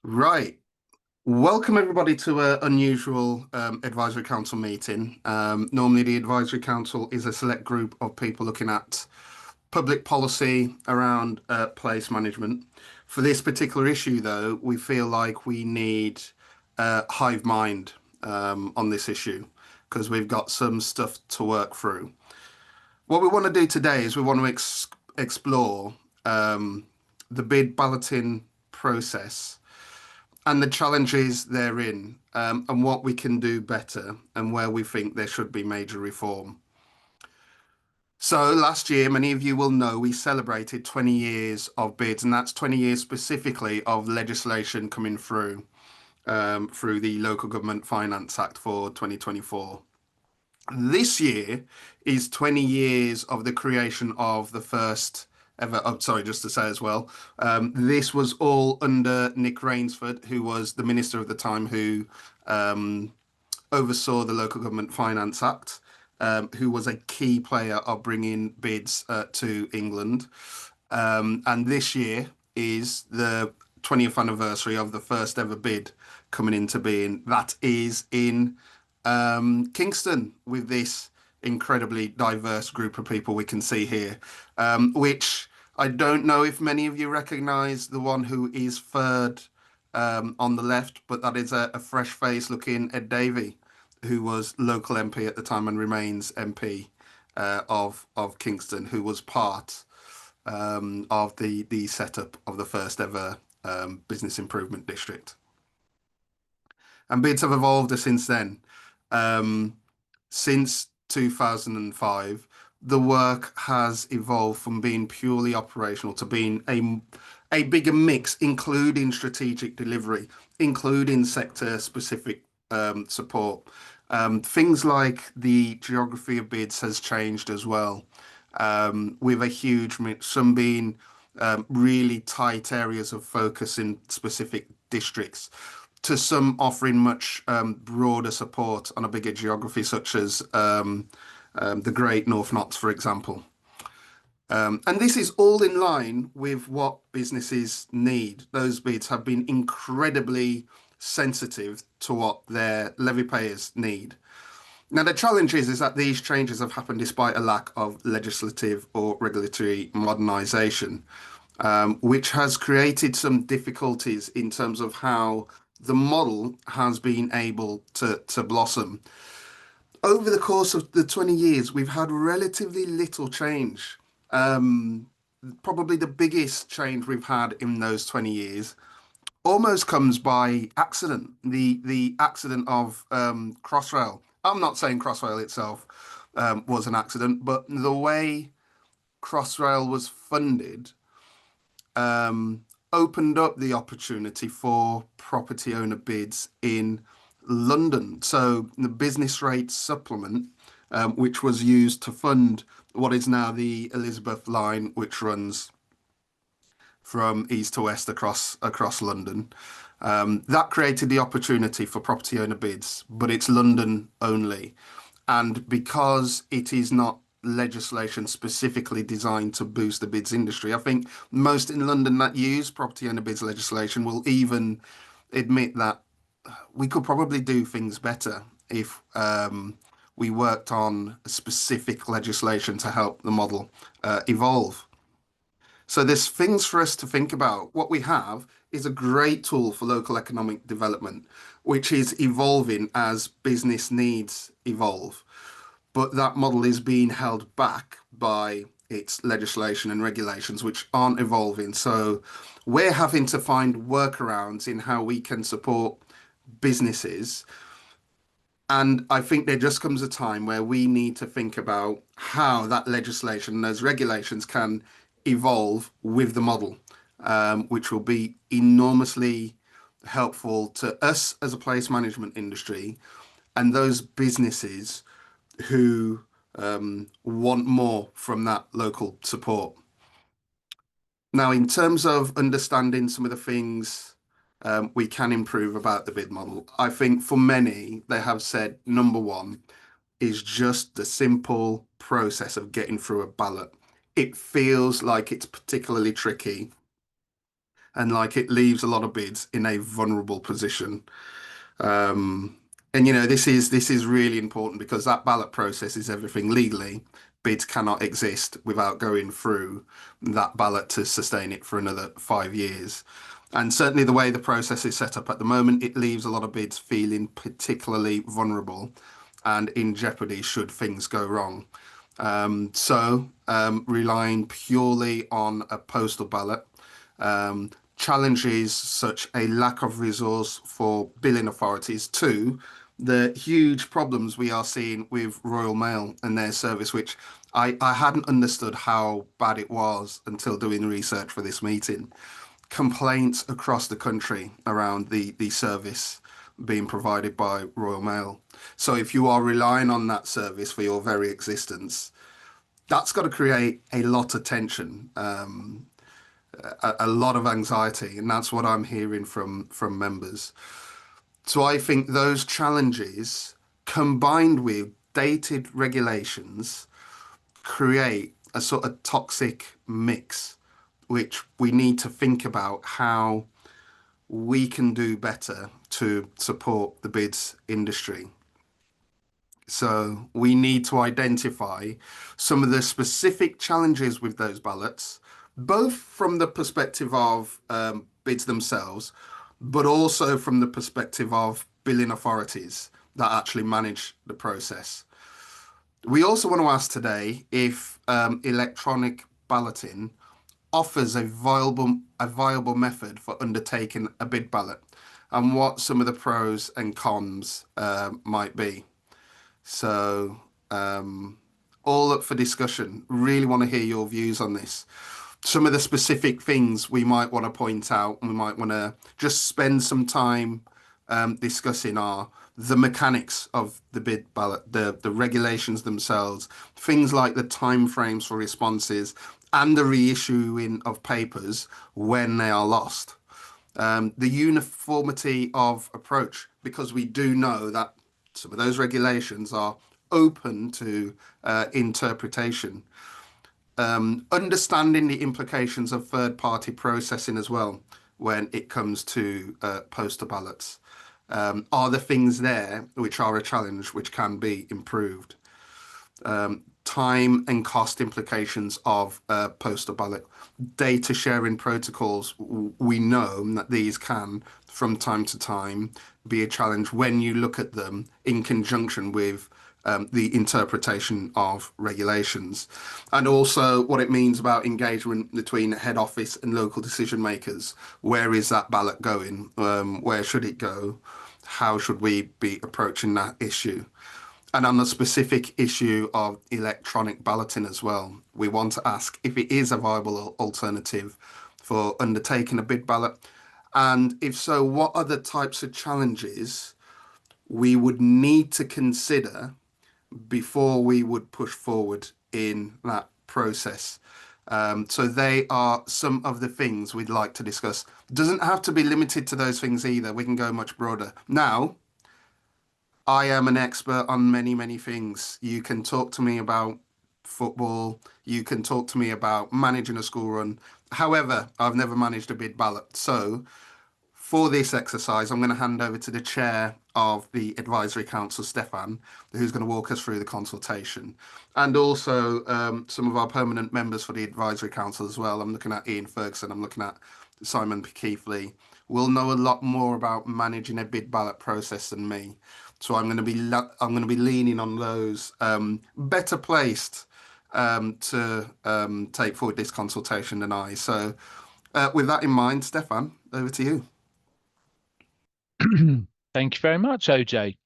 Right. Welcome everybody to an unusual advisory council meeting. Normally, the advisory council is a select group of people looking at public policy around place management. For this particular issue, though, we feel like we need hive mind on this issue because we've got some stuff to work through. What we want to do today is we want to explore the bid balloting process and the challenges therein, and what we can do better and where we think there should be major reform. So last year, many of you will know we celebrated 20 years of bids, and that's 20 years specifically of legislation coming through the Local Government Finance Act for 2024. This year is 20 years of the creation of the first ever. Oh, sorry, just to say as well, this was all under Nick Rainsford, who was the minister at the time, who um, oversaw the Local Government Finance Act, who was a key player of bringing bids to England. And this year is the 20th anniversary of the first ever bid coming into being. That is in Kingston, with this incredibly diverse group of people we can see here, which I don't know if many of you recognise the one who is third on the left, but that is a fresh face looking Ed Davey, who was local MP at the time and remains MP of Kingston, who was part of the setup of the first ever business improvement district. And bids have evolved since then. Um, since 2005, the work has evolved from being purely operational to being a bigger mix, including strategic delivery, including sector specific support. Things like the geography of bids has changed as well, with a huge mix, some being really tight areas of focus in specific districts, to some offering much broader support on a bigger geography, such as the Great North Notts, for example. And this is all in line with what businesses need. Those bids have been incredibly sensitive to what their levy payers need. Now, the challenge is that these changes have happened despite a lack of legislative or regulatory modernisation, which has created some difficulties in terms of how the model has been able to blossom. Over the course of the 20 years, we've had relatively little change. Probably the biggest change we've had in those 20 years almost comes by accident. The accident of Crossrail. I'm not saying Crossrail itself was an accident, but the way Crossrail was funded opened up the opportunity for property owner bids in London. So the business rate supplement, which was used to fund what is now the Elizabeth line, which runs from east to west across London. That created the opportunity for property owner bids, but it's London only. And because it is not legislation specifically designed to boost the bids industry, I think most in London that use property owner bids legislation will even admit that we could probably do things better if we worked on specific legislation to help the model evolve. So there's things for us to think about. What we have is a great tool for local economic development, which is evolving as business needs evolve. But that model is being held back by its legislation and regulations, which aren't evolving. So we're having to find workarounds in how we can support businesses. And I think there just comes a time where we need to think about how that legislation and those regulations can evolve with the model, which will be enormously helpful to us as a place management industry and those businesses who want more from that local support. Now, in terms of understanding some of the things we can improve about the bid model, I think for many, they have said number one is just the simple process of getting through a ballot. It feels like it's particularly tricky. and like it leaves a lot of bids in a vulnerable position. Um, and this is really important because that ballot process is everything legally. Bids cannot exist without going through that ballot to sustain it for another 5 years. And certainly the way the process is set up at the moment, it leaves a lot of bids feeling particularly vulnerable and in jeopardy should things go wrong. Relying purely on a postal ballot challenges such a lack of resource for billing authorities to the huge problems we are seeing with Royal Mail and their service, which I hadn't understood how bad it was until doing research for this meeting. Complaints across the country around the service being provided by Royal Mail. So if you are relying on that service for your very existence, that's got to create a lot of tension, a lot of anxiety, and that's what I'm hearing from members. So I think those challenges combined with dated regulations create a sort of toxic mix, which we need to think about how we can do better to support the bids industry. So we need to identify some of the specific challenges with those ballots, both from the perspective of bids themselves, but also from the perspective of billing authorities that actually manage the process. We also want to ask today if electronic balloting offers a viable method for undertaking a bid ballot and what some of the pros and cons might be. So, all up for discussion. Really want to hear your views on this. Some of the specific things we might want to point out and we might want to just spend some time discussing are the mechanics of the bid ballot, the regulations themselves, things like the timeframes for responses and the reissuing of papers when they are lost. The uniformity of approach, because we do know that some of those regulations are open to interpretation. Understanding the implications of third-party processing as well when it comes to postal ballots. Are the things there which are a challenge which can be improved? Time and cost implications of postal ballot. Data sharing protocols, we know that these can, from time to time, be a challenge when you look at them in conjunction with the interpretation of regulations, and also what it means about engagement between head office and local decision makers. Where is that ballot going? Where should it go? How should we be approaching that issue? And on the specific issue of electronic balloting as well, we want to ask if it is a viable alternative for undertaking a bid ballot. And if so, what are the types of challenges we would need to consider before we would push forward in that process? So they are some of the things we'd like to discuss. Doesn't have to be limited to those things either. We can go much broader. Now, I am an expert on many, many things. You can talk to me about football. You can talk to me about managing a school run. However, I've never managed a bid ballot. So for this exercise, I'm going to hand over to the chair of the advisory council, Stefan, who's going to walk us through the consultation, and also some of our permanent members for the advisory council as well. I'm looking at Ian Ferguson. I'm looking at Simon Keithley. Will know a lot more about managing a bid ballot process than me. So I'm going to be leaning on those better placed to take forward this consultation than I. So with that in mind, Stefan, over to you. Thank you very much, OJ.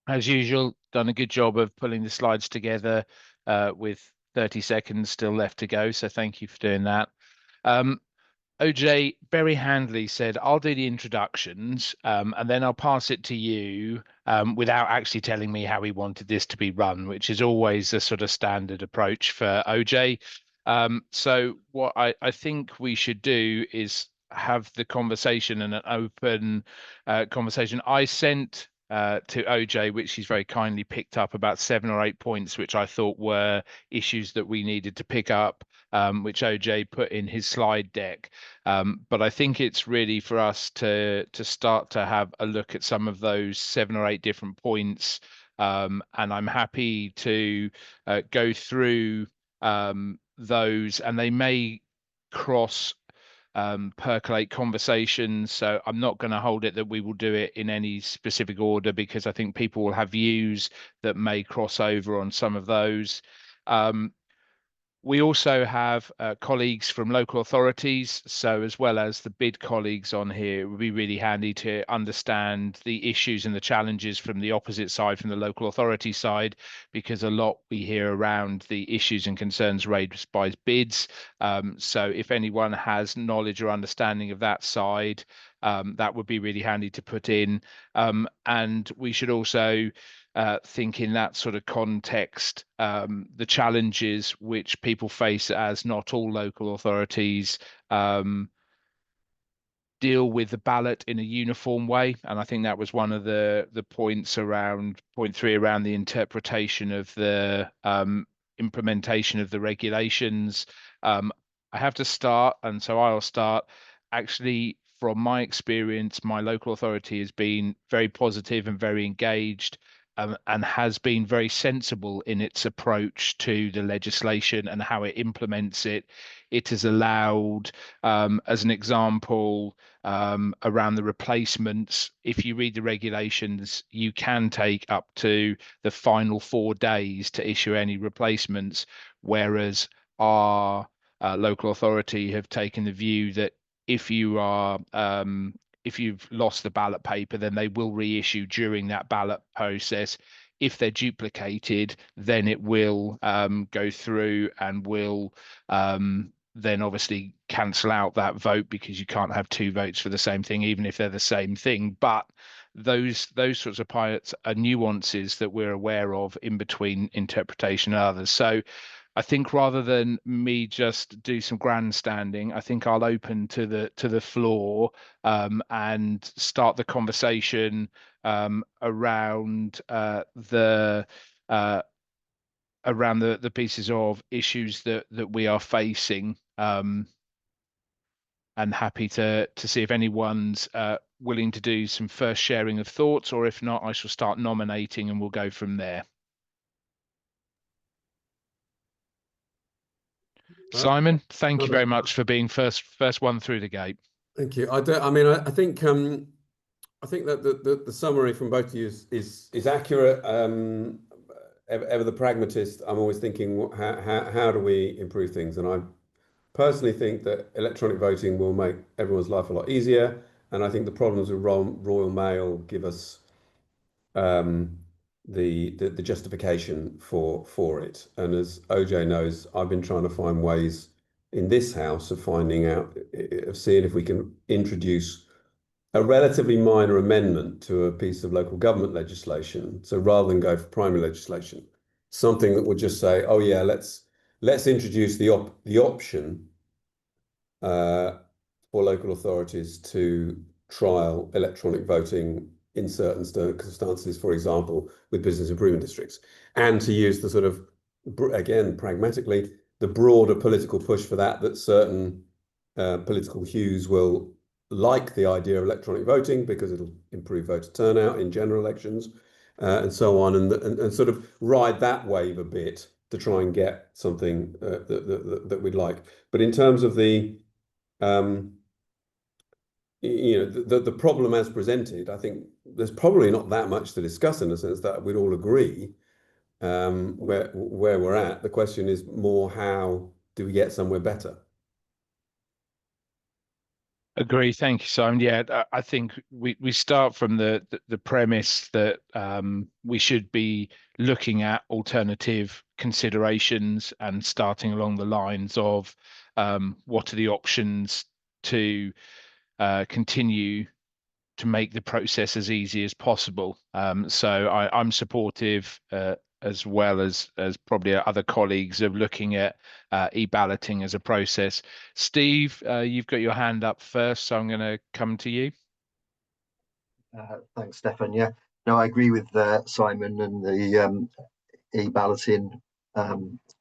As usual, done a good job of pulling the slides together with 30 seconds still left to go. So thank you for doing that. OJ very handily said, I'll do the introductions and then I'll pass it to you without actually telling me how he wanted this to be run, which is always a sort of standard approach for OJ. So what I think we should do is have the conversation and an open conversation. I sent to OJ, which he's very kindly picked up, about 7 or 8 points, which I thought were issues that we needed to pick up, which OJ put in his slide deck. But I think it's really for us to start to have a look at some of those 7 or 8 different points. And I'm happy to go through those, and they may cross percolate conversations. So I'm not going to hold it that we will do it in any specific order, because I think people will have views that may cross over on some of those. Um, we also have colleagues from local authorities. So, as well as the bid colleagues on here, it would be really handy to understand the issues and the challenges from the opposite side, from the local authority side, because a lot we hear around the issues and concerns raised by bids. So, if anyone has knowledge or understanding of that side, that would be really handy to put in. And we should also think in that sort of context, the challenges which people face, as not all local authorities deal with the ballot in a uniform way. And I think that was one of the points around point 3, around the interpretation of the implementation of the regulations. I have to start, and so I'll start. Actually, from my experience, my local authority has been very positive and very engaged, and has been very sensible in its approach to the legislation and how it implements it. It has allowed, as an example, around the replacements, if you read the regulations, you can take up to the final 4 days to issue any replacements, whereas our local authority have taken the view that if you are if you've lost the ballot paper, then they will reissue during that ballot process. If they're duplicated, then it will go through and will then obviously cancel out that vote, because you can't have 2 votes for the same thing, even if they're the same thing. But those sorts of pilots are nuances that we're aware of in between interpretation and others. So I think rather than me just do some grandstanding, I think I'll open to the floor, and start the conversation around uh, the pieces of issues that we are facing. And happy to see if anyone's willing to do some first sharing of thoughts, or if not, I shall start nominating and we'll go from there. Uh, Simon, thank you okay. very much for being first one through the gate. Thank you. I don't, I mean, I think that the summary from both of you is accurate. Ever the pragmatist, I'm always thinking, how do we improve things? And I personally think that electronic voting will make everyone's life a lot easier. And I think the problems with Royal Mail give us um, the justification for it. And as OJ knows, I've been trying to find ways in this house of finding out, of seeing if we can introduce a relatively minor amendment to a piece of local government legislation. So rather than go for primary legislation, something that would just say, oh yeah, let's introduce the option for local authorities to trial electronic voting in certain circumstances, for example, with business improvement districts, and to use the sort of, again, pragmatically, the broader political push for that certain political hues will like the idea of electronic voting because it'll improve voter turnout in general elections, and so on, and sort of ride that wave a bit to try and get something that we'd like. But in terms of um, the problem as presented, I think there's probably not that much to discuss, in the sense that we'd all agree where we're at. The question is more, how do we get somewhere better? Agree. Thank you, Simon. Yeah, I think we start from the premise that we should be looking at alternative considerations and starting along the lines of what are the options to continue to make the process as easy as possible. So I'm supportive, as well as probably other colleagues, of looking at e-balloting as a process. Steve, you've got your hand up first, so I'm going to come to you. Thanks, Stefan. Yeah, No, I agree with Simon and the e-balloting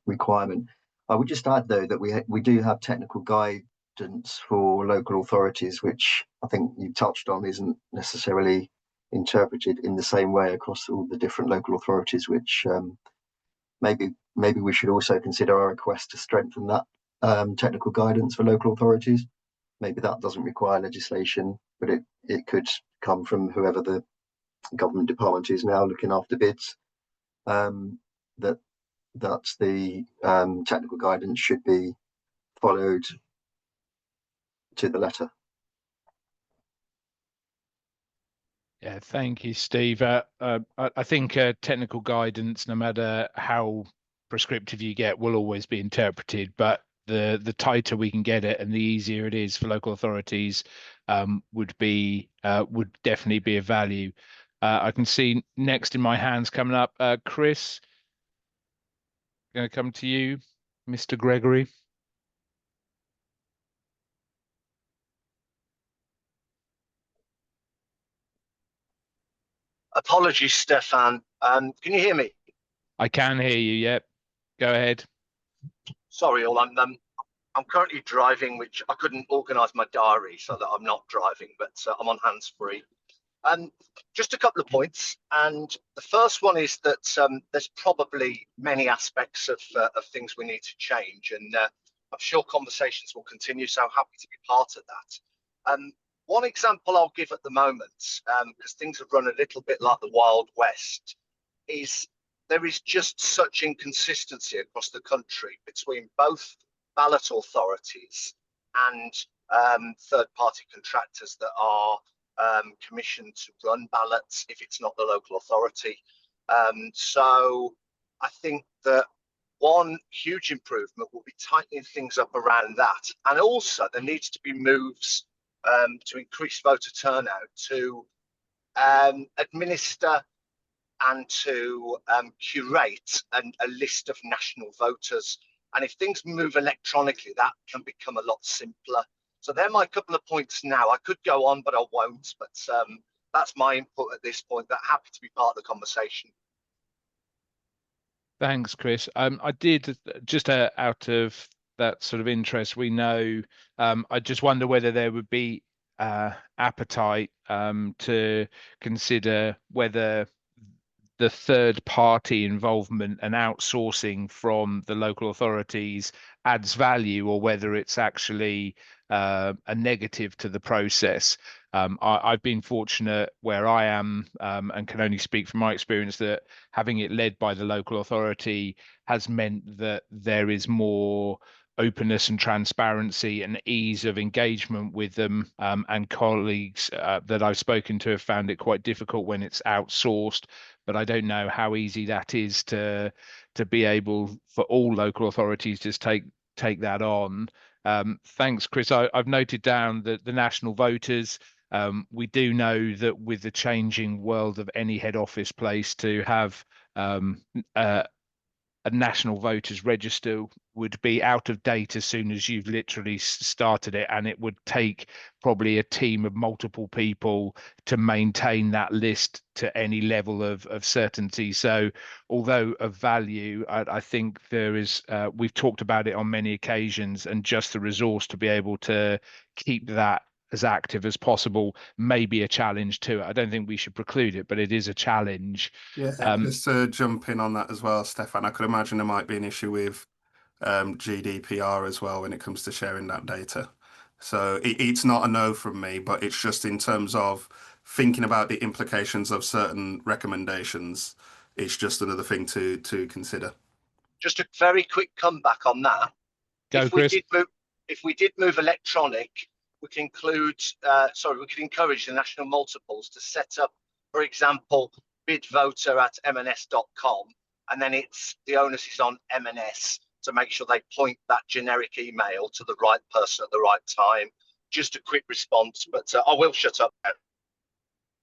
requirement. I would just add, though, that we do have technical guidance for local authorities, which I think you touched on isn't necessarily interpreted in the same way across all the different local authorities, which maybe we should also consider our request to strengthen that technical guidance for local authorities. Maybe that doesn't require legislation, but it could come from whoever the government department is now looking after bids. That that's the technical guidance should be followed to the letter. Yeah, thank you, Steve. I think technical guidance, no matter how prescriptive you get, will always be interpreted. But the tighter we can get it, and the easier it is for local authorities, would definitely be of value. I can see next in my hands coming up, Chris. Going to come to you, Mr. Gregory. Apologies, Stefan. Can you hear me? I can hear you. Yep. Go ahead. Sorry, all. I'm currently driving, which I couldn't organise my diary so that I'm not driving, but I'm on hands-free. Just a couple of points, and the first one is that there's probably many aspects of things we need to change, and I'm sure conversations will continue. So happy to be part of that. One example I'll give at the moment, because things have run a little bit like the Wild West, is there is just such inconsistency across the country between both ballot authorities and third-party contractors that are commissioned to run ballots if it's not the local authority. So I think that one huge improvement will be tightening things up around that. And also there needs to be moves to increase voter turnout, to administer and to curate a list of national voters. And if things move electronically, that can become a lot simpler. So they're my couple of points now. I could go on, but I won't. But that's my input at this point. But happy to be part of the conversation. Thanks, Chris. I did just out of that sort of interest, we know, I just wonder whether there would be appetite to consider whether the third party involvement and outsourcing from the local authorities adds value, or whether it's actually a negative to the process. I've been fortunate where I am, and can only speak from my experience, that having it led by the local authority has meant that there is more openness and transparency and ease of engagement with them, and colleagues that I've spoken to have found it quite difficult when it's outsourced. But I don't know how easy that is to be able for all local authorities to take that on. Thanks, Chris. I've noted down that the national voters, we do know that with the changing world of any head office place, to have a national voters register would be out of date as soon as you've literally started it, and it would take probably a team of multiple people to maintain that list to any level of certainty. So although of value, I think there is, we've talked about it on many occasions, and just the resource to be able to keep that as active as possible may be a challenge too. I don't think we should preclude it, but it is a challenge. Yeah, just to jump in on that as well, Stefan, I could imagine there might be an issue with GDPR as well when it comes to sharing that data. So it's not a no from me, but it's just in terms of thinking about the implications of certain recommendations, it's just another thing to consider. Just a very quick comeback on that. Go, Chris. If we did move electronic, we can encourage the national multiples to set up, for example, bidvoter@mns.com, and then the onus is on M&S to make sure they point that generic email to the right person at the right time. Just a quick response, but I will shut up now.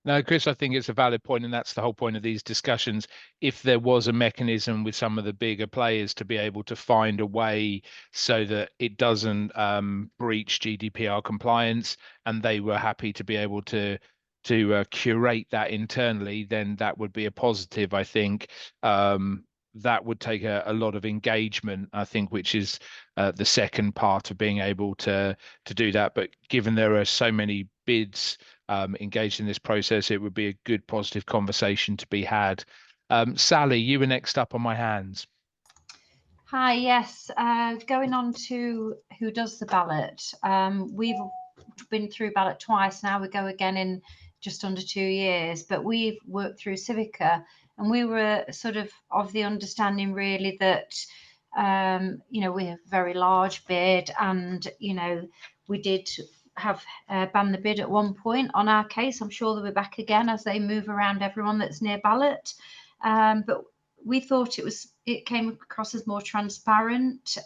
No, Chris, I think it's a valid point, and that's the whole point of these discussions. If there was a mechanism with some of the bigger players to be able to find a way so that it doesn't breach GDPR compliance, and they were happy to be able to to curate that internally, then that would be a positive, I think. That would take a lot of engagement, I think, which is the second part of being able to do that. But given there are so many bids engaged in this process, it would be a good positive conversation to be had. Sally, you were next up on my hands. Hi, yes. Going on to who does the ballot. We've been through ballot twice now. We go again in just under 2 years, but we've worked through Civica, and we were sort of the understanding really that, you know, we have a very large bid, and, you know, we did have banned the bid at one point on our case. I'm sure they'll be back again as they move around everyone that's near ballot. But we thought it came across as more transparent.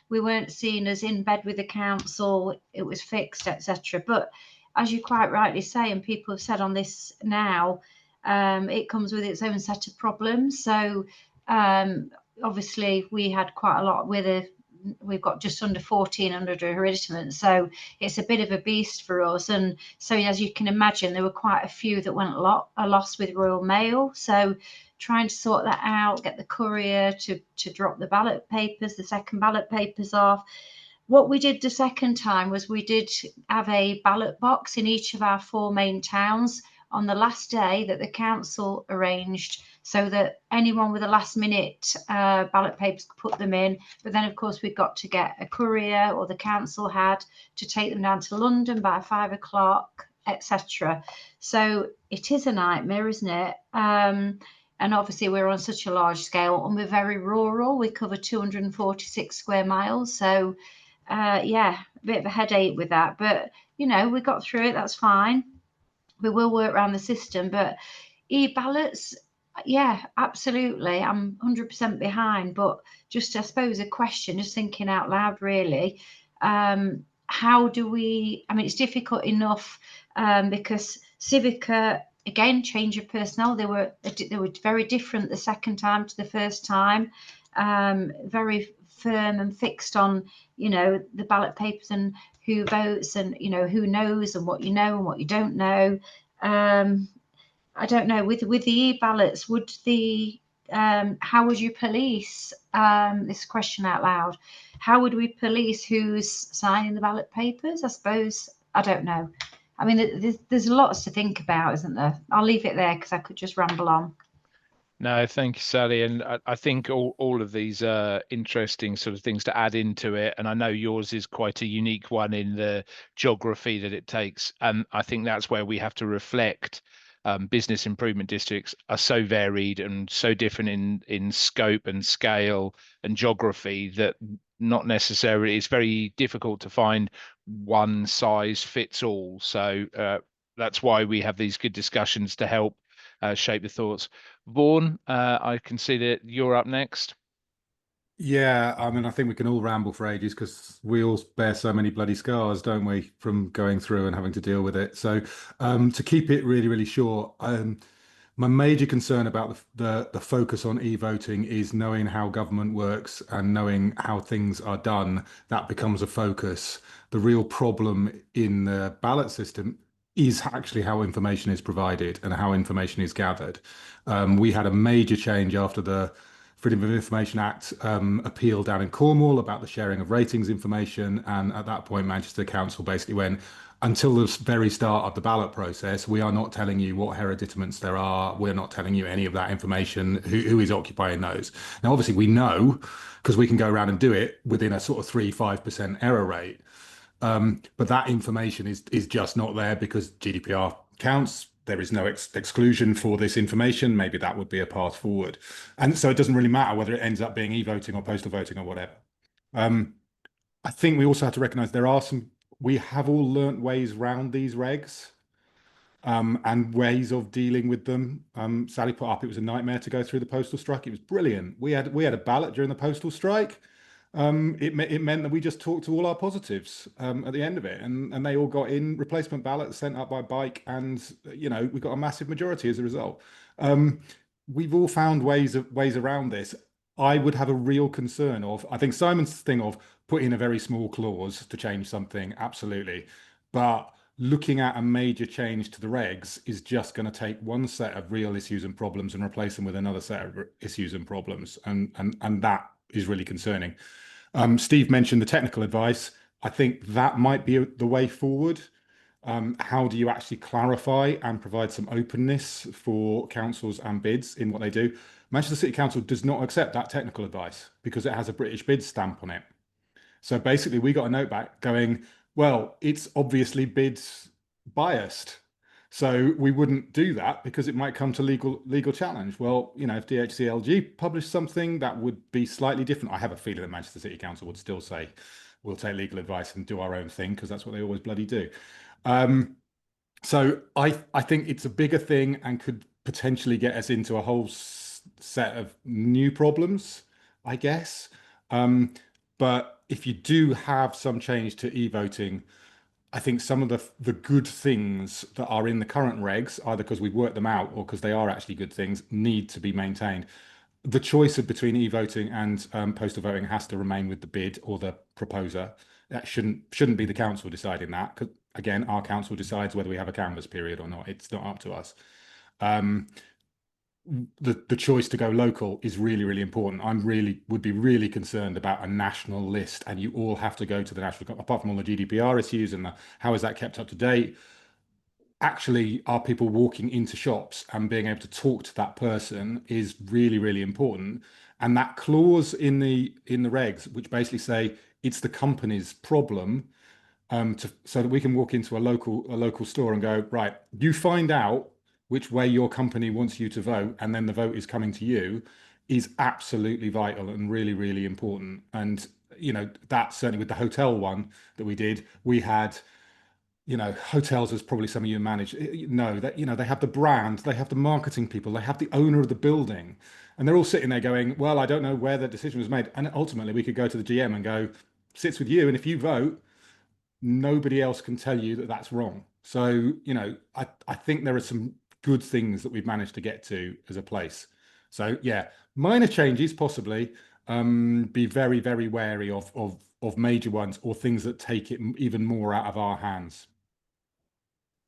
We weren't seen as in bed with the council. It was fixed, etc. But as you quite rightly say, and people have said on this now, it comes with its own set of problems. So obviously we had quite a lot we've got just under 1,400 hereditaments, so it's a bit of a beast for us. And so, as you can imagine, there were quite a few that went a loss with Royal Mail. So trying to sort that out, get the courier to drop the ballot papers, the second ballot papers off. What we did the second time was we did have a ballot box in each of our 4 main towns on the last day that the council arranged, so that anyone with a last minute ballot papers could put them in. But then, of course, we've got to get a courier, or the council had to take them down to London by 5 o'clock, etc. So it is a nightmare, isn't it? And obviously we're on such a large scale, and we're very rural. We cover 246 square miles. So yeah, a bit of a headache with that. But, you know, we got through it. That's fine. We will work around the system. But e-ballots, yeah, absolutely. I'm 100% behind. But just, I suppose, a question, just thinking out loud, really. How do we, I mean, it's difficult enough because Civica, again, change of personnel. They were very different the second time to the first time. Very firm and fixed on, you know, the ballot papers and who votes, and, you know, who knows, and what you know and what you don't know. I don't know, with the e-ballots, would the how would you police this question out loud? How would we police who's signing the ballot papers? I suppose, I don't know. I mean, there's lots to think about, isn't there? I'll leave it there because I could just ramble on. No, thank you, Sally. And I think all of these are interesting sort of things to add into it. And I know yours is quite a unique one in the geography that it takes. And I think that's where we have to reflect. Business improvement districts are so varied and so different in scope and scale and geography that not necessarily, it's very difficult to find one size fits all. So that's why we have these good discussions to help shape the thoughts. Vaughan, I can see that you're up next. Yeah, I mean, I think we can all ramble for ages because we all bear so many bloody scars, don't we, from going through and having to deal with it. So, to keep it really, really short, my major concern about the focus on e-voting is knowing how government works and knowing how things are done. That becomes a focus. The real problem in the ballot system is actually how information is provided and how information is gathered. We had a major change after the Freedom of Information Act appeal down in Cornwall about the sharing of ratings information. And at that point, Manchester Council basically went, until the very start of the ballot process, we are not telling you what hereditaments there are. We're not telling you any of that information, who is occupying those. Now, obviously, we know because we can go around and do it within a sort of 3-5% error rate. But that information is just not there because GDPR counts. There is no exclusion for this information. Maybe that would be a path forward. And so it doesn't really matter whether it ends up being e-voting or postal voting or whatever. I think we also have to recognize we have all learnt ways around these regs and ways of dealing with them. Sally put up, it was a nightmare to go through the postal strike. It was brilliant. We had a ballot during the postal strike. It meant that we just talked to all our positives at the end of it, and they all got in replacement ballots sent up by bike, and you know, we got a massive majority as a result. We've all found ways around this. I would have a real concern of, I think Simon's thing of putting a very small clause to change something, absolutely, but looking at a major change to the regs is just going to take one set of real issues and problems and replace them with another set of issues and problems, and that is really concerning. Steve mentioned the technical advice. I think that might be the way forward. How do you actually clarify and provide some openness for councils and bids in what they do? Manchester City Council does not accept that technical advice because it has a British bid stamp on it. So basically, we got a note back going, well, it's obviously bids biased. So we wouldn't do that because it might come to legal challenge. Well, you know, if DHCLG published something that would be slightly different, I have a feeling that Manchester City Council would still say, we'll take legal advice and do our own thing because that's what they always bloody do. So I think it's a bigger thing and could potentially get us into a whole set of new problems, I guess. But if you do have some change to e-voting, I think some of the good things that are in the current regs, either because we've worked them out or because they are actually good things, need to be maintained. The choice of between e-voting and postal voting has to remain with the bid or the proposer. That shouldn't be the council deciding that, because again, our council decides whether we have a canvass period or not. It's not up to us. The choice to go local is really, really important. Would be really concerned about a national list, and you all have to go to the national, apart from all the GDPR issues and how is that kept up to date. Actually, are people walking into shops and being able to talk to that person is really, really important. And that clause in the regs, which basically say it's the company's problem, so that we can walk into a local store and go, right, you find out which way your company wants you to vote, and then the vote is coming to you, is absolutely vital and really, really important. And you know, that certainly with the hotel one that we did, we had, you know, hotels, as probably some of you manage, know that, you know, they have the brand, they have the marketing people, they have the owner of the building, and they're all sitting there going, well, I don't know where the decision was made. And ultimately we could go to the GM and go, sits with you, and if you vote, nobody else can tell you that that's wrong. So, you know, I think there are some good things that we've managed to get to as a place. So yeah, minor changes possibly. Be very, very wary of major ones or things that take it even more out of our hands.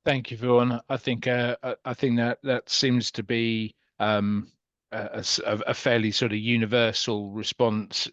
Thank you, Vaughan. I think that seems to be a fairly sort of universal response,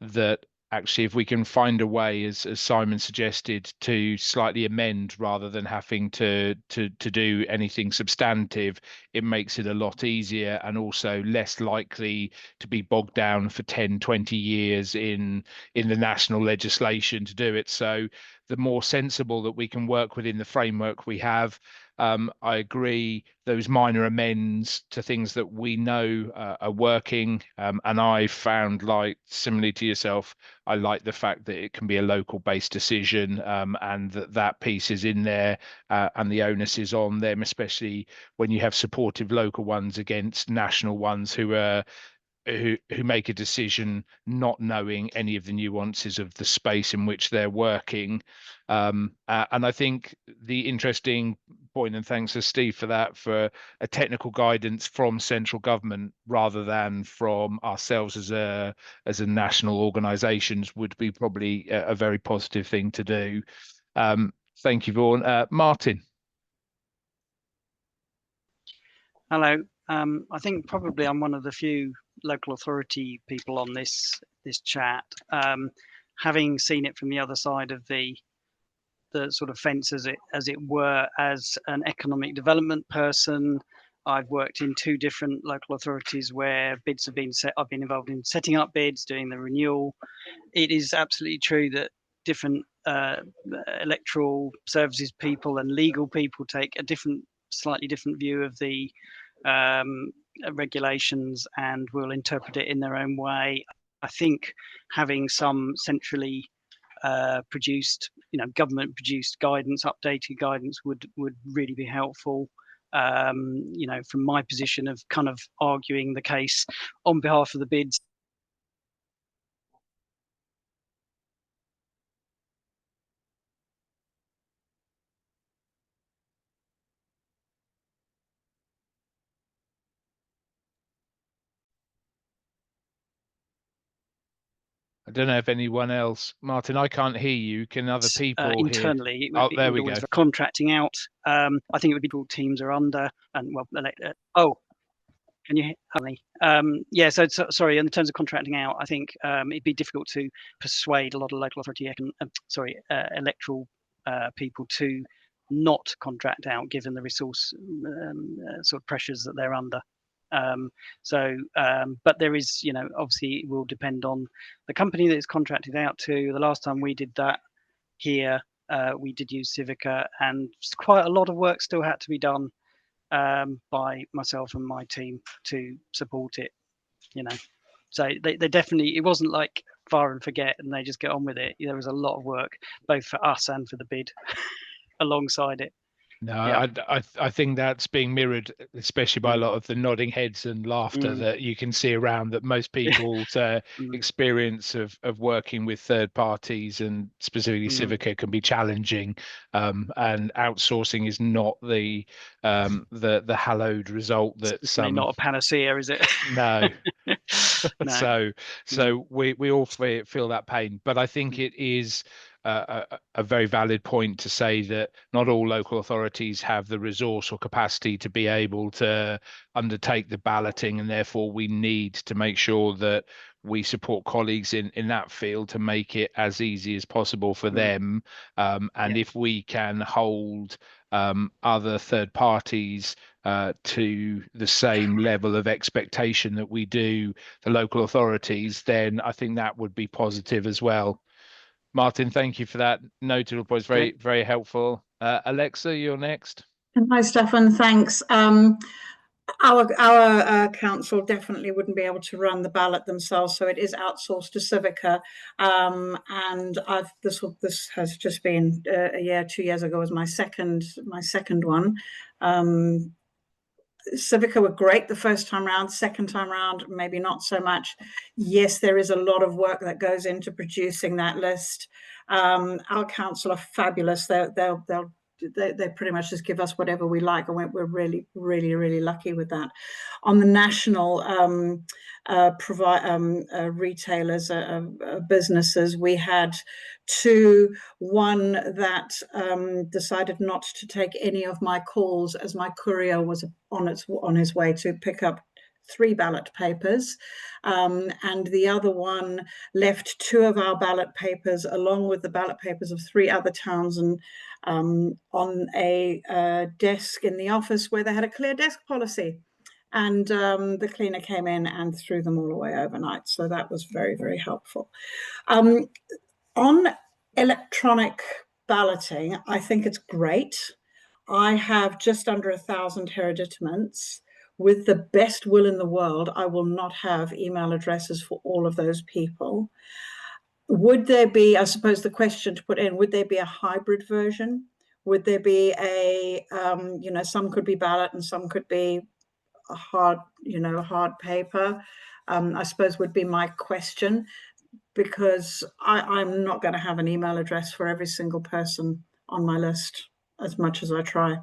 that actually if we can find a way, as Simon suggested, to slightly amend rather than having to do anything substantive, it makes it a lot easier and also less likely to be bogged down for 10, 20 years in the national legislation to do it. So the more sensible that we can work within the framework we have. I agree, those minor amends to things that we know are working. And I found, like, similarly to yourself, I like the fact that it can be a local based decision, and that piece is in there, and the onus is on them, especially when you have supportive local ones against national ones who make a decision not knowing any of the nuances of the space in which they're working. And I think the interesting point, and thanks to Steve for that, for a technical guidance from central government rather than from ourselves as a national organisations, would be probably a very positive thing to do. Thank you, Vaughan. Martin. Hello. I think probably I'm one of the few local authority people on this chat. Having seen it from the other side of the sort of fence, as it were, as an economic development person, I've worked in 2 different local authorities where bids have been set. I've been involved in setting up bids, doing the renewal. It is absolutely true that different electoral services people and legal people take a slightly different view of the regulations and will interpret it in their own way. I think having some centrally produced, government produced guidance, updated guidance would really be helpful. From my position of kind of arguing the case on behalf of the bids. don't know if anyone else, Martin, I can't hear you. Can other people hear? Internally, Oh, there it would we always go. contracting out. I think it would be people teams are under, and well, oh, can you hear me? Yeah, so sorry, in terms of contracting out, I think it'd be difficult to persuade a lot of local authority, electoral people to not contract out, given the resource sort of pressures that they're under. But there is, obviously it will depend on the company that it's contracted out to. The last time we did that here, we did use Civica, and quite a lot of work still had to be done by myself and my team to support it. So they definitely, it wasn't like fire and forget and they just get on with it. There was a lot of work both for us and for the bid alongside it. No, yeah. I think that's being mirrored, especially by a lot of the nodding heads and laughter that you can see around, that most people's experience of working with third parties and specifically Civica can be challenging, and outsourcing is not the hallowed result that some. Not a panacea, is it? No. No. So we all feel that pain, but I think it is a very valid point to say that not all local authorities have the resource or capacity to be able to undertake the balloting, and therefore we need to make sure that we support colleagues in that field to make it as easy as possible for them. And if we can hold other third parties to the same level of expectation that we do the local authorities, then I think that would be positive as well. Martin, thank you for that noted point. Very, very helpful. Alexa, you're next. Hi, Stefan. Thanks. Our council definitely wouldn't be able to run the ballot themselves, so it is outsourced to Civica. And this has just been a year, 2 years ago was my second one. Civica were great the first time round. Second time round, maybe not so much. Yes, there is a lot of work that goes into producing that list. Our council are fabulous. They pretty much just give us whatever we like, and we're really, really, really lucky with that. On the national retailers, businesses, we had two. One that decided not to take any of my calls as my courier was on his way to pick up 3 ballot papers, and the other one left 2 of our ballot papers along with the ballot papers of 3 other towns and on a desk in the office where they had a clear desk policy, and the cleaner came in and threw them all away overnight. So that was very, very helpful. On electronic balloting, I think it's great. I have just under 1,000 hereditaments. With the best will in the world, I will not have email addresses for all of those people. Would there be, I suppose the question to put in, would there be a hybrid version? Would there be a, some could be ballot and some could be a hard paper? I suppose would be my question, because I'm not going to have an email address for every single person on my list, as much as I try.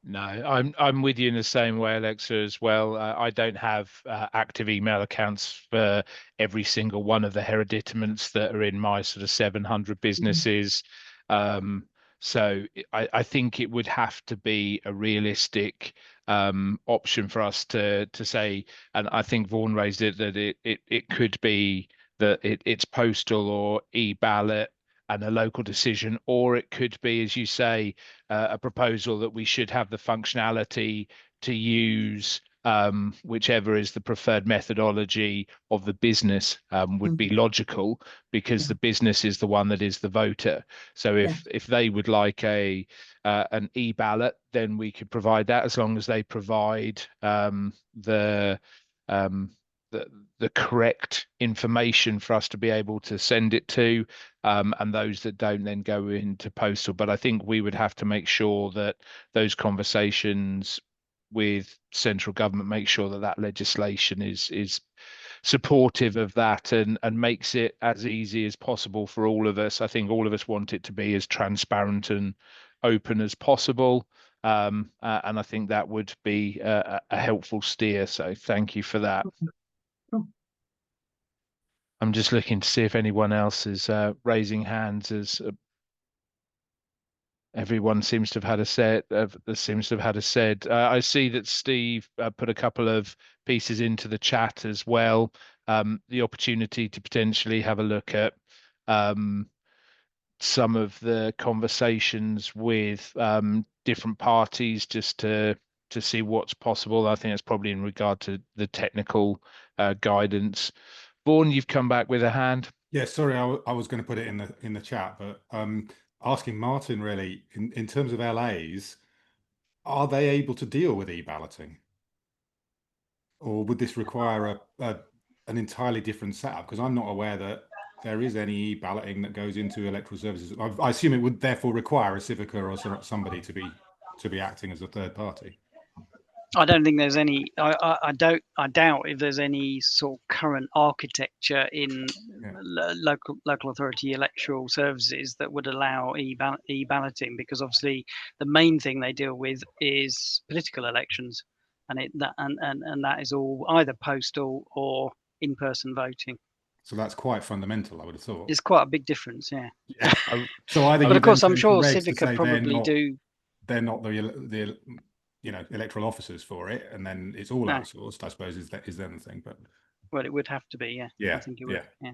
No, I'm with you in the same way, Alexa, as well. I don't have active email accounts for every single one of the hereditaments that are in my sort of 700 businesses. So I think it would have to be a realistic option for us to say, and I think Vaughan raised it, that it could be that it's postal or e-ballot and a local decision, or it could be, as you say, a proposal that we should have the functionality to use whichever is the preferred methodology of the business, would be logical, because the business is the one that is the voter. So if they would like an e-ballot, then we could provide that, as long as they provide the correct information for us to be able to send it to, and those that don't then go into postal. But I think we would have to make sure that those conversations with central government make sure that that legislation is supportive of that and makes it as easy as possible for all of us. I think all of us want it to be as transparent and open as possible. And I think that would be a helpful steer. So thank you for that. I'm just looking to see if anyone else is raising hands as everyone seems to have had a said. I see that Steve put a couple of pieces into the chat as well. The opportunity to potentially have a look at some of the conversations with different parties just to see what's possible. I think it's probably in regard to the technical guidance. Vaughan, you've come back with a hand. Yeah, sorry, I was going to put it in the chat, but asking Martin really in terms of LAs, are they able to deal with e-balloting, or would this require an entirely different setup? Because I'm not aware that there is any e-balloting that goes into electoral services. I assume it would therefore require a Civica or somebody to be acting as a third party. I don't think there's any. I doubt if there's any sort of current architecture in local authority electoral services that would allow e-balloting, because obviously the main thing they deal with is political elections, and that is all either postal or in-person voting. So that's quite fundamental, I would have thought. It's quite a big difference, yeah. So either, but of course, I'm sure Civica probably do. They're not the electoral officers for it, and then it's all outsourced, I suppose, is then the thing. But well, it would have to be, yeah. I think it would. Yeah.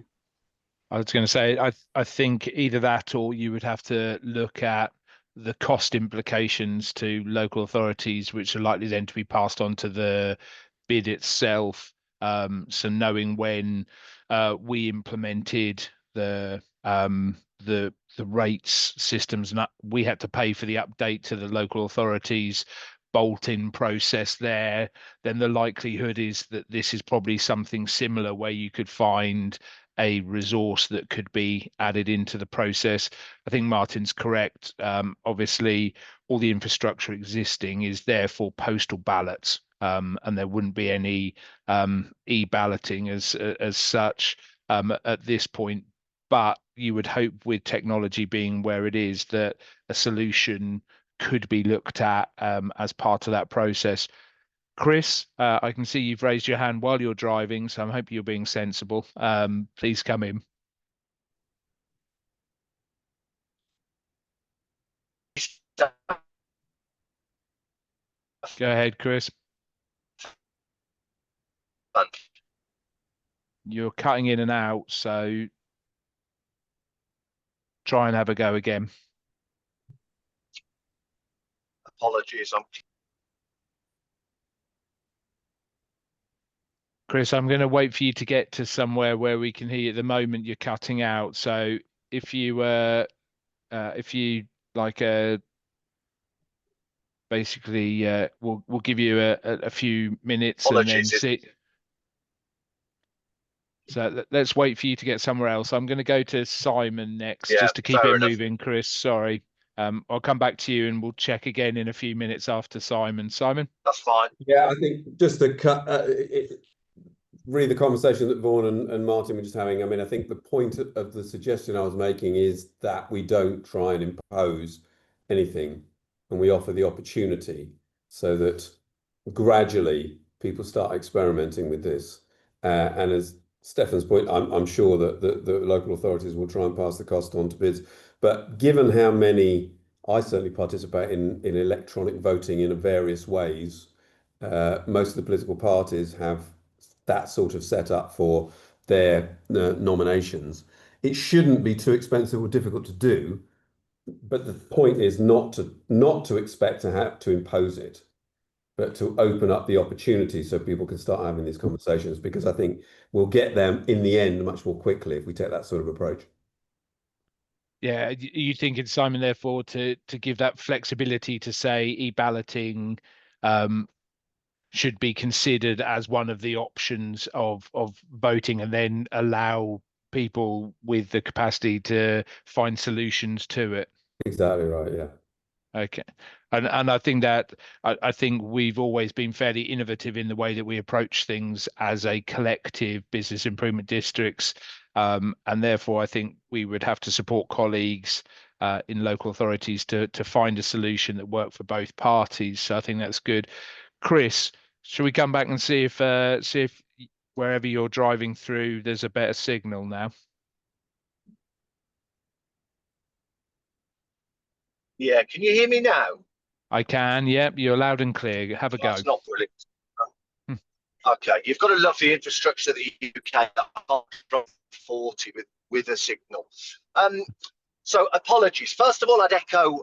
I was going to say, I think either that, or you would have to look at the cost implications to local authorities, which are likely then to be passed on to the bid itself. So knowing when we implemented the rates systems, and we had to pay for the update to the local authorities bolt-in process there, then the likelihood is that this is probably something similar where you could find a resource that could be added into the process. I think Martin's correct. Obviously, all the infrastructure existing is there for postal ballots, and there wouldn't be any e-balloting as such at this point. But you would hope, with technology being where it is, that a solution could be looked at as part of that process. Chris, I can see you've raised your hand while you're driving, so I'm hoping you're being sensible. Please come in. Go ahead, Chris. You're cutting in and out, so try and have a go again. Apologies. Chris, I'm going to wait for you to get to somewhere where we can hear you. At the moment, you're cutting out. So if you like basically we'll give you a few minutes. Apologies. And then see. So let's wait for you to get somewhere else. I'm going to go to Simon next, just to keep it moving. Chris, sorry. I'll come back to you and we'll check again in a few minutes after Simon. Simon? That's fine. Yeah, I think just to cut, really the conversation that Vaughan and Martin were just having, I mean, I think the point of the suggestion I was making is that we don't try and impose anything, and we offer the opportunity so that gradually people start experimenting with this. And as Stefan's point, I'm sure that the local authorities will try and pass the cost on to bids. But given how many, I certainly participate in electronic voting in various ways, most of the political parties have that sort of setup for their nominations. It shouldn't be too expensive or difficult to do, but the point is not to expect to have to impose it, but to open up the opportunity so people can start having these conversations, because I think we'll get them in the end much more quickly if we take that sort of approach. Yeah, you thinking, Simon, therefore, to give that flexibility to say e-balloting should be considered as one of the options of voting, and then allow people with the capacity to find solutions to it. Exactly right, yeah. Okay. And I think that I think we've always been fairly innovative in the way that we approach things as a collective business improvement districts. And therefore, I think we would have to support colleagues in local authorities to find a solution that worked for both parties. So I think that's good. Chris, should we come back and see if wherever you're driving through, there's a better signal now. Yeah, can you hear me now? I can. Yep, you're loud and clear. Have a go. That's not brilliant. Hmm. Okay, you've got to love the infrastructure of the UK. 40 with a signal. So apologies. First of all, I'd echo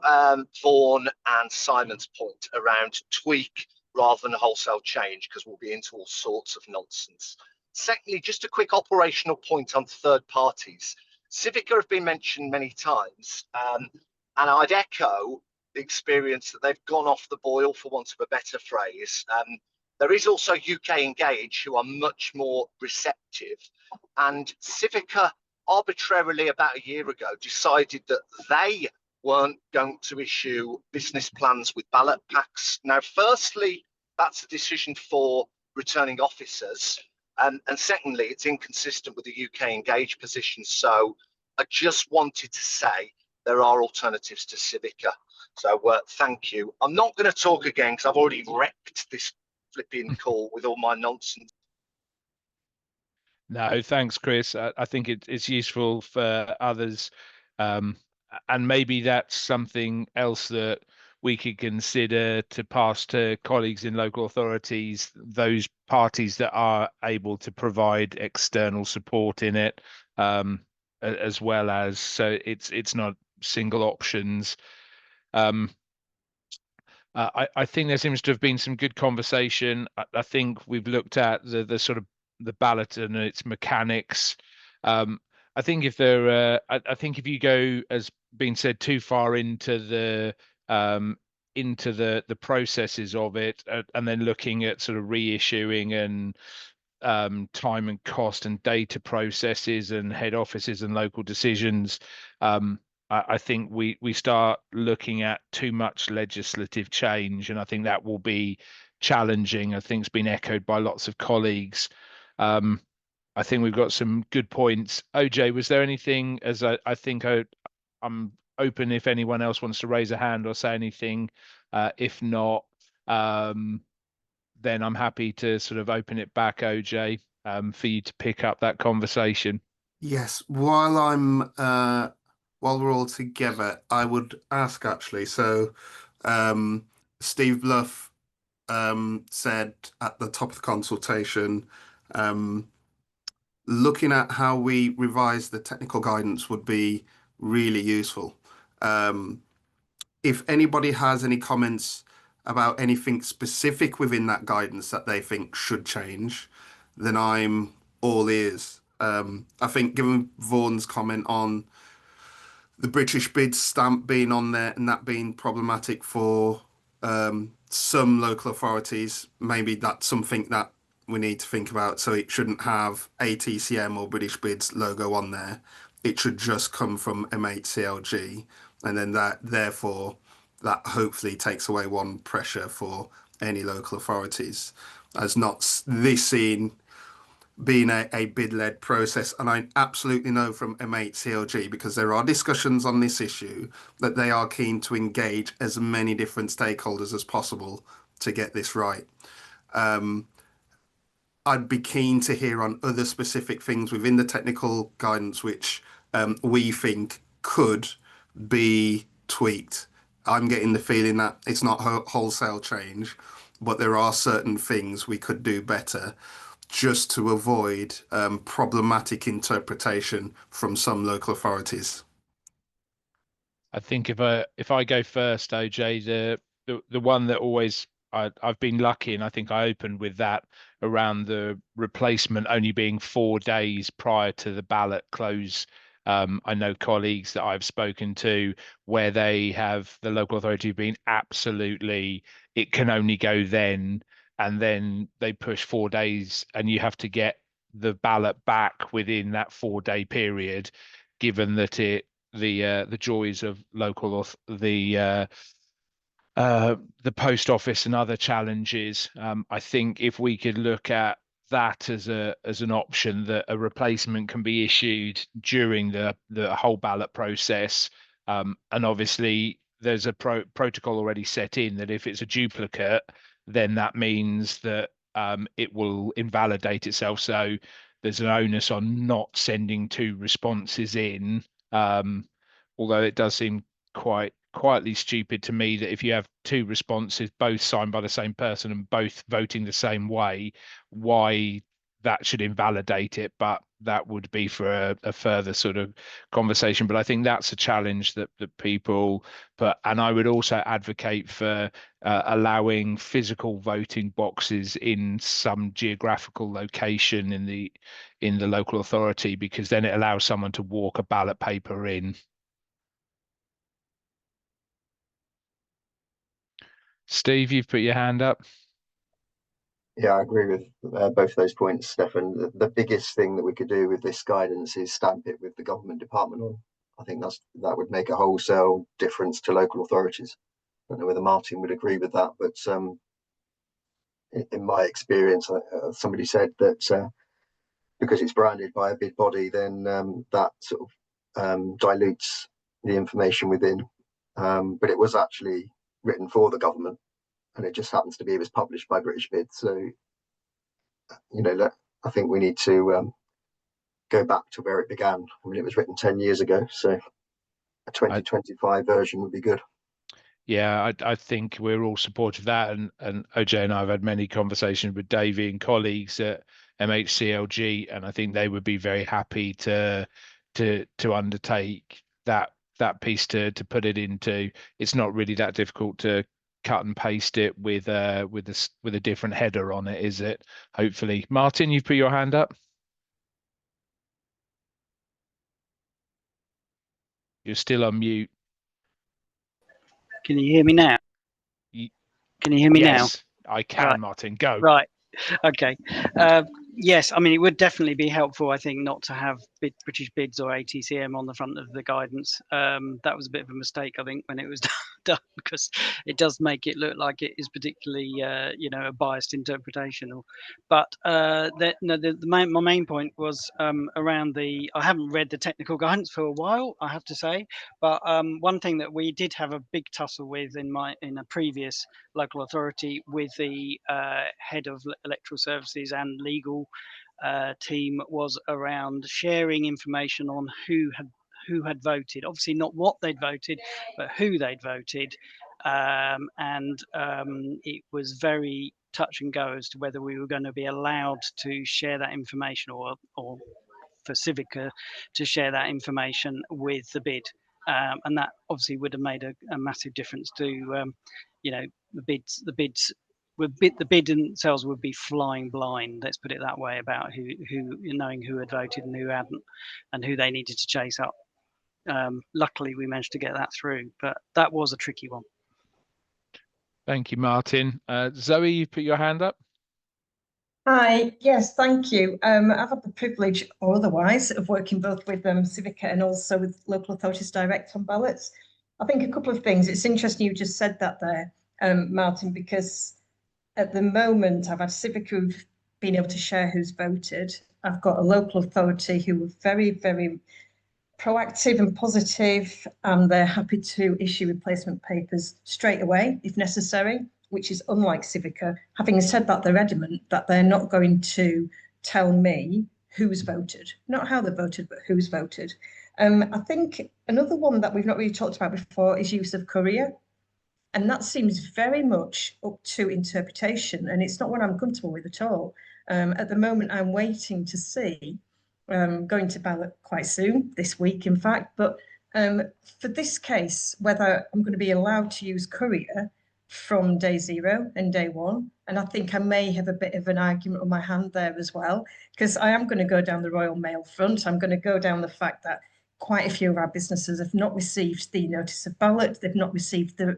Vaughan and Simon's point around tweak rather than wholesale change, because we'll be into all sorts of nonsense. Secondly, just a quick operational point on third parties. Civica have been mentioned many times, and I'd echo the experience that they've gone off the boil, for want of a better phrase. There is also UK Engage, who are much more receptive, and Civica arbitrarily about a year ago decided that they weren't going to issue business plans with ballot packs. Now, firstly, that's a decision for returning officers. And secondly, it's inconsistent with the UK Engage position. So I just wanted to say there are alternatives to Civica. So thank you. I'm not going to talk again because I've already wrecked this flipping call with all my nonsense. No, thanks, Chris. I think it's useful for others. And maybe that's something else that we could consider to pass to colleagues in local authorities, those parties that are able to provide external support in it, as well as, so it's not single options. I think there seems to have been some good conversation. I think we've looked at the sort of the ballot and its mechanics. I think if I think if you go, as being said, too far into the processes of it, and then looking at sort of reissuing and time and cost and data processes and head offices and local decisions, I think we start looking at too much legislative change, and I think that will be challenging. I think it's been echoed by lots of colleagues. I think we've got some good points. OJ, was there anything, as I think I'm open if anyone else wants to raise a hand or say anything. If not, then I'm happy to sort of open it back, OJ, for you to pick up that conversation. Yes, while we're all together, I would ask actually. So, Steve Bluff said at the top of the consultation, looking at how we revise the technical guidance would be really useful. If anybody has any comments about anything specific within that guidance that they think should change, then I'm all ears. I think given Vaughan's comment on the British bid stamp being on there and that being problematic for some local authorities, maybe that's something that we need to think about. So it shouldn't have ATCM or British bids logo on there. It should just come from M8CLG, and then therefore that hopefully takes away one pressure for any local authorities, as not this seen being a bid-led process. And I absolutely know from M8CLG, because there are discussions on this issue, that they are keen to engage as many different stakeholders as possible to get this right. I'd be keen to hear on other specific things within the technical guidance which we think could be tweaked. I'm getting the feeling that it's not wholesale change, but there are certain things we could do better just to avoid problematic interpretation from some local authorities. I think if I go first, OJ, the one that always I've been lucky, and I think I opened with that around the replacement only being 4 days prior to the ballot close. I know colleagues that I've spoken to where they have the local authority being absolutely, it can only go then, and then they push 4 days, and you have to get the ballot back within that 4-day period, given that the joys of local the post office and other challenges. I think if we could look at that as an option, that a replacement can be issued during the whole ballot process, and obviously there's a protocol already set in that if it's a duplicate, then that means that it will invalidate itself. So there's an onus on not sending 2 responses in. Although it does seem quietly stupid to me that if you have 2 responses, both signed by the same person and both voting the same way, why that should invalidate it. But that would be for a further sort of conversation. But I think that's a challenge that people put. And I would also advocate for allowing physical voting boxes in some geographical location in the local authority, because then it allows someone to walk a ballot paper in. Steve, you've put your hand up. Yeah, I agree with both of those points, Stefan. The biggest thing that we could do with this guidance is stamp it with the government department on. I think that would make a wholesale difference to local authorities. I don't know whether Martin would agree with that, but in my experience, somebody said that because it's branded by a bid body, then that sort of dilutes the information within. But it was actually written for the government, and it just happens to be it was published by British Bid. So, I think we need to go back to where it began. I mean, it was written 10 years ago, so a 2025 version would be good. Yeah, I think we're all supportive of that, and OJ and I have had many conversations with Davey and colleagues at MHCLG, and I think they would be very happy to undertake that piece to put it into. It's not really that difficult to cut and paste it with a different header on it, is it? Hopefully, Martin, you've put your hand up. You're still on mute. Can you hear me now? Can you hear me now? Yes, I can, Right. Martin. Go. Right. Okay. Yes, I mean, it would definitely be helpful, I think, not to have British Bids or ATCM on the front of the guidance. That was a bit of a mistake, I think, when it was done, because it does make it look like it is particularly, a biased interpretation. But my main point was around I haven't read the technical guidance for a while, I have to say. But one thing that we did have a big tussle with in a previous local authority with the head of electoral services and legal team was around sharing information on who had voted. Obviously not what they'd voted, but who they'd voted. It was very touch and go as to whether we were going to be allowed to share that information or for Civica to share that information with the bid. And that obviously would have made a massive difference to the bid themselves would be flying blind, let's put it that way, about who knowing who had voted and who hadn't, and who they needed to chase up. Luckily, we managed to get that through, but that was a tricky one. Thank you, Martin. Zoe, you put your hand up. Hi, yes, thank you. I've had the privilege, or otherwise, of working both with Civica and also with local authorities direct on ballots. I think a couple of things. It's interesting you just said that there, Martin, because at the moment I've had Civica who've been able to share who's voted. I've got a local authority who were very, very proactive and positive, and they're happy to issue replacement papers straight away if necessary, which is unlike Civica. Having said that, they're adamant that they're not going to tell me who's voted, not how they voted, but who's voted. I think another one that we've not really talked about before is use of courier. And that seems very much up to interpretation, and it's not what I'm comfortable with at all. At the moment, I'm waiting to see, going to ballot quite soon, this week, in fact. But for this case, whether I'm going to be allowed to use courier from day 0 and day 1. And I think I may have a bit of an argument on my hand there as well, because I am going to go down the Royal Mail front. I'm going to go down the fact that quite a few of our businesses have not received the notice of ballot. They've not received the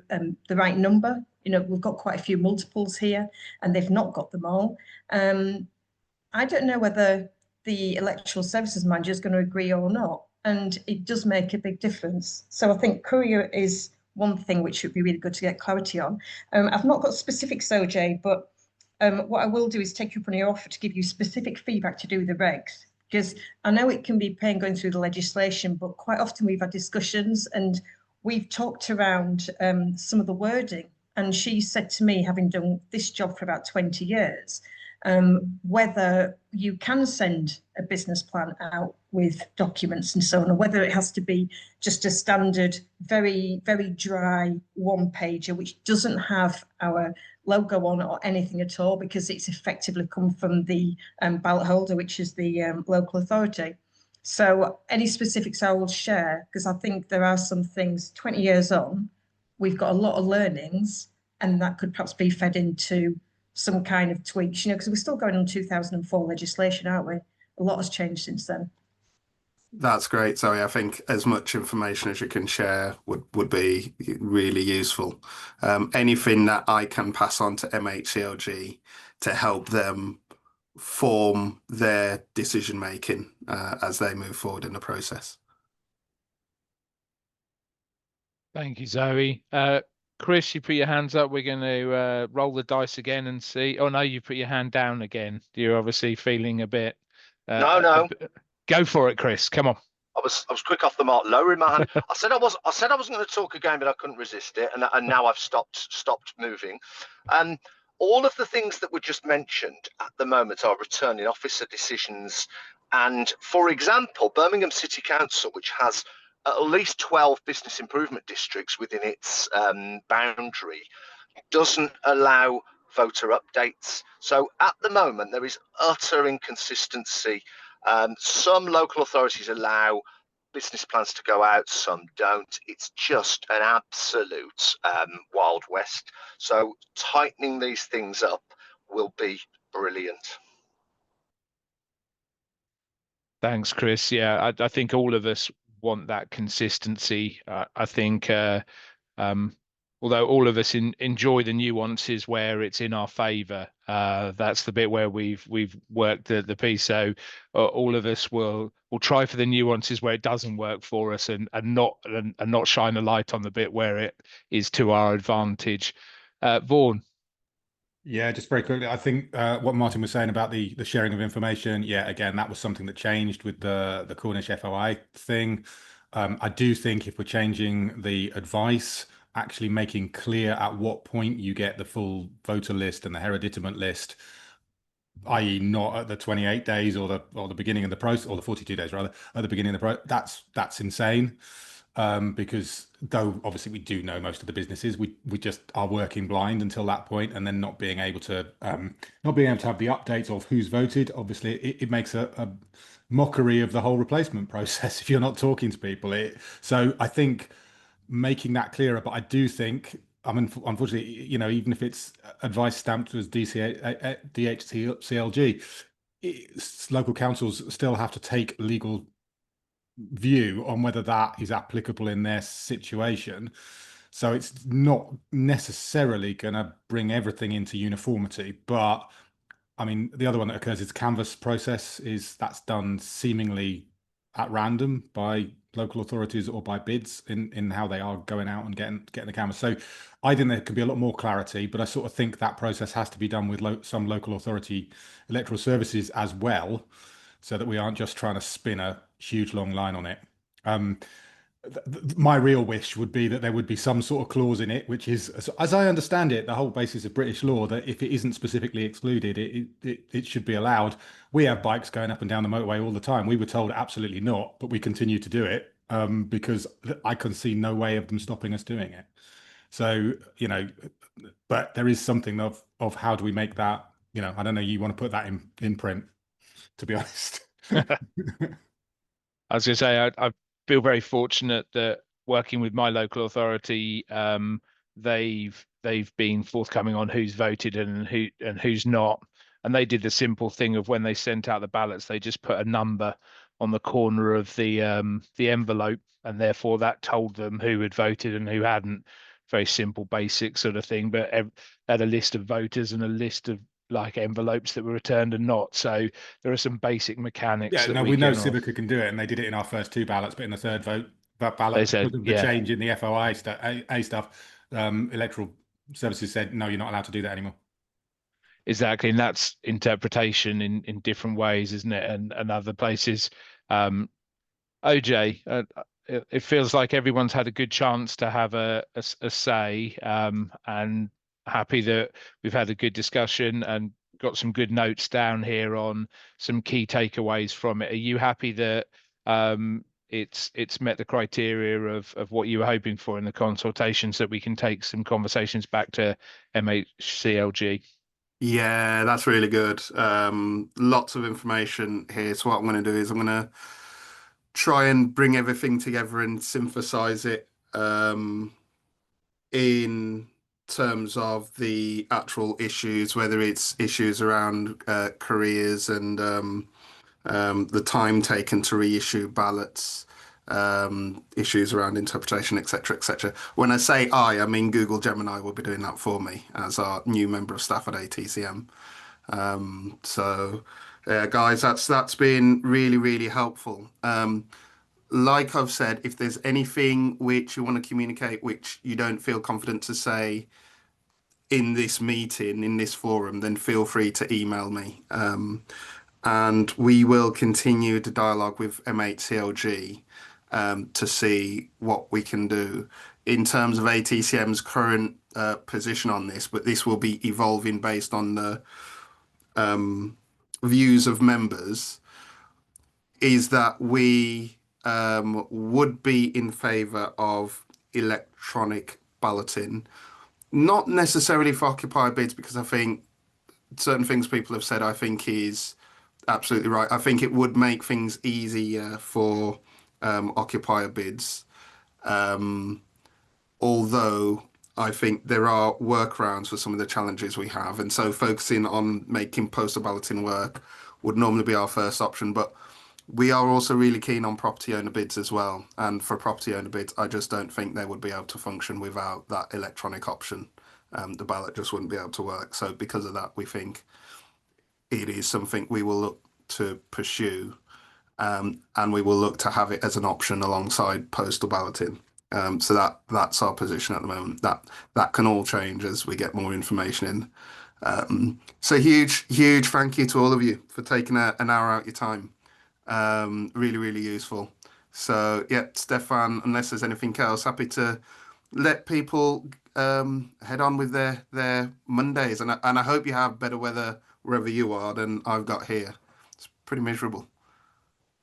right number. We've got quite a few multiples here, and they've not got them all. I don't know whether the electoral services manager is going to agree or not, and it does make a big difference. So I think courier is one thing which would be really good to get clarity on. I've not got specifics, OJ, but what I will do is take you up on your offer to give you specific feedback to do with the regs. Because I know it can be pain going through the legislation, but quite often we've had discussions and we've talked around some of the wording. And she said to me, having done this job for about 20 years, whether you can send a business plan out with documents and so on, or whether it has to be just a standard, very, very dry one-pager, which doesn't have our logo on or anything at all, because it's effectively come from the ballot holder, which is the local authority. So any specifics I will share, because I think there are some things 20 years on, we've got a lot of learnings, and that could perhaps be fed into some kind of tweaks, because we're still going on 2004 legislation, aren't we? A lot has changed since then. That's great, Zoe. I think as much information as you can share would be really useful. Anything that I can pass on to MHCLG to help them form their decision making as they move forward in the process. Thank you, Zoe. Chris, you put your hands up. We're going to roll the dice again and see. Oh no, you put your hand down again. You're obviously feeling a bit. No. Go for it, Chris. Come on. I was quick off the mark, lowering my hand. I said I wasn't going to talk again, but I couldn't resist it, and now I've stopped moving. All of the things that were just mentioned at the moment are returning officer decisions, and for example, Birmingham City Council, which has at least 12 business improvement districts within its boundary, doesn't allow voter updates. So at the moment, there is utter inconsistency. Some local authorities allow business plans to go out, some don't. It's just an absolute Wild West. So tightening these things up will be brilliant. Thanks, Chris. Yeah, I think all of us want that consistency. I think although all of us enjoy the nuances where it's in our favour, that's the bit where we've worked the piece. So all of us will try for the nuances where it doesn't work for us, and not shine a light on the bit where it is to our advantage. Vaughan. Yeah, just very quickly, I think what Martin was saying about the sharing of information, yeah, again, that was something that changed with the Cornish FOI thing. I do think if we're changing the advice, actually making clear at what point you get the full voter list and the hereditament list, i.e. not at the 28 days or the beginning of the process, or the 42 days rather, at the beginning of the process, that's insane. Because though obviously we do know most of the businesses, we just are working blind until that point, and then not being able to have the updates of who's voted. Obviously, it makes a mockery of the whole replacement process if you're not talking to people. So I think making that clearer, but I do think, I mean, unfortunately, even if it's advice stamped as DHCLG, local councils still have to take legal view on whether that is applicable in their situation. So it's not necessarily going to bring everything into uniformity. But I mean, the other one that occurs is canvass process, that's done seemingly at random by local authorities or by bids in how they are going out and getting the canvass. So I think there could be a lot more clarity, but I sort of think that process has to be done with some local authority electoral services as well, so that we aren't just trying to spin a huge long line on it. My real wish would be that there would be some sort of clause in it, which is, as I understand it, the whole basis of British law, that if it isn't specifically excluded, it should be allowed. We have bikes going up and down the motorway all the time. We were told absolutely not, but we continue to do it because I can see no way of them stopping us doing it. So, but there is something of how do we make that, I don't know, you want to put that in print, to be honest. I was going to say, I feel very fortunate that working with my local authority, they've been forthcoming on who's voted and who's not. And they did the simple thing of when they sent out the ballots, they just put a number on the corner of the envelope, and therefore that told them who had voted and who hadn't. Very simple, basic sort of thing, but had a list of voters and a list of like envelopes that were returned and not. So there are some basic mechanics. Yeah, no, we know Civica can do it, and they did it in our first two ballots, but in the third ballot, they said, because of the change in the FOI stuff, electoral services said, no, you're not allowed to do that anymore. Exactly, and that's interpretation in different ways, isn't it? And other places. OJ, it feels like everyone's had a good chance to have a say, and happy that we've had a good discussion. And got some good notes down here on some key takeaways from it. Are you happy that it's met the criteria of what you were hoping for in the consultation, so that we can take some conversations back to MHCLG? Yeah, that's really good. Lots of information here. So what I'm going to do is I'm going to try and bring everything together and synthesize it in terms of the actual issues, whether it's issues around careers and the time taken to reissue ballots, issues around interpretation, etc., etc. When I say I mean Google Gemini will be doing that for me as our new member of staff at ATCM. So, yeah, guys, that's been really, really helpful. Like I've said, if there's anything which you want to communicate which you don't feel confident to say in this meeting, in this forum, then feel free to email me. And we will continue to dialogue with MHCLG to see what we can do in terms of ATCM's current position on this, but this will be evolving based on the views of members, is that we would be in favour of electronic balloting, not necessarily for occupier bids, because I think certain things people have said I think is absolutely right. I think it would make things easier for occupier bids, although I think there are workarounds for some of the challenges we have, and so focusing on making postal balloting work would normally be our first option. But we are also really keen on property owner bids as well, and for property owner bids, I just don't think they would be able to function without that electronic option. The ballot just wouldn't be able to work. So because of that, we think it is something we will look to pursue, and we will look to have it as an option alongside postal balloting. So that's our position at the moment. That can all change as we get more information in. So huge thank you to all of you for taking an hour out your time. Really, really useful. So yeah, Stefan, unless there's anything else, happy to let people head on with their Mondays, and I hope you have better weather wherever you are than I've got here. It's pretty miserable.